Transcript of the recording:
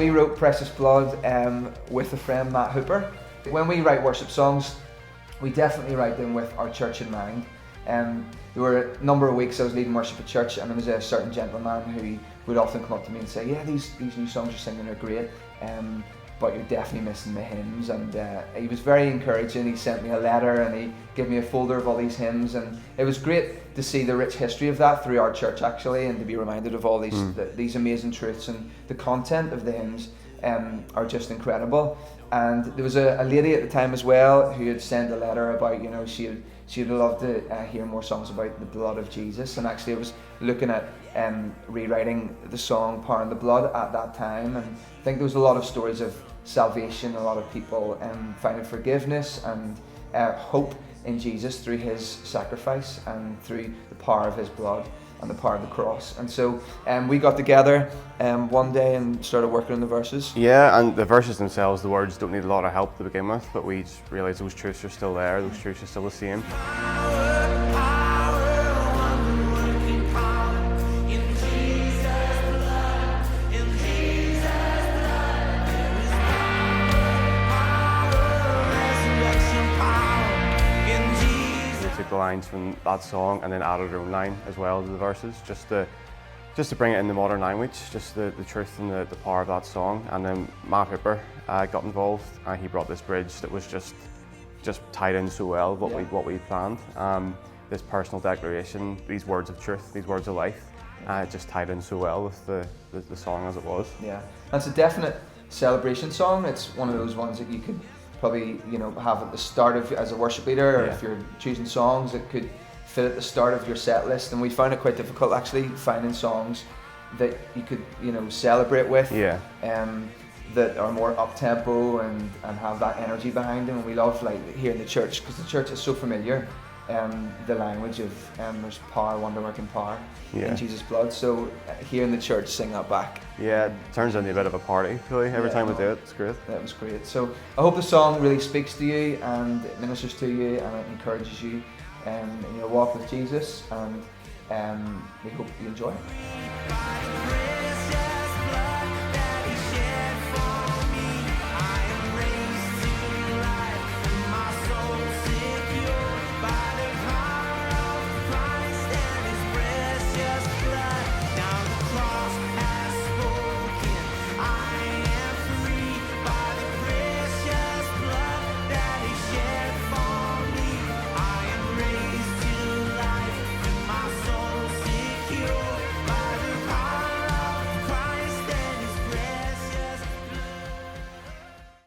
we wrote Precious Blood with a friend, Matt Hooper. When we write worship songs, we definitely write them with our church in mind. There were a number of weeks I was leading worship at church, and there was a certain gentleman who would often come up to me and say, yeah, these new songs you're singing are great, but you're definitely missing the hymns. And he was very encouraging. He sent me a letter and he gave me a folder of all these hymns, and it was great to see the rich history of that through our church actually, and to be reminded of all these amazing truths. And the content of the hymns are just incredible. And there was a lady at the time as well who had sent a letter about, you know, she'd love to hear more songs about the blood of Jesus. And actually I was looking at rewriting the song Power in the Blood at that time, and I think there was a lot of stories of salvation, a lot of people finding forgiveness and hope in Jesus through his sacrifice and through the power of his blood and the power of the cross. And so we got together one day and started working on the verses. Yeah, and the verses themselves, the words don't need a lot of help to begin with, but we just realised those truths are still there, those truths are still the same. The lines from that song and then added our own line as well to the verses, just to bring it in the modern language, just the truth and the power of that song. And then Matt Hooper got involved, and he brought this bridge that was just tied in so well with what we planned. This personal declaration, these words of truth, these words of life, just tied in so well with the song as it was. Yeah, that's a definite celebration song. It's one of those ones that you could probably, you know, have at the start of, as a worship leader, or if you're choosing songs, it could fit at the start of your set list. And we found it quite difficult actually finding songs that you could, you know, celebrate with, that are more up tempo and have that energy behind them. And we love, like, here in the church, because the church is so familiar, the language of there's power, wonder working power in Jesus' blood. So here in the church, sing that back. Yeah, it turns into a bit of a party really every time we do it. It's great. That was great. So I hope the song really speaks to you and it ministers to you and it encourages you in your walk with Jesus, and we hope you enjoy it.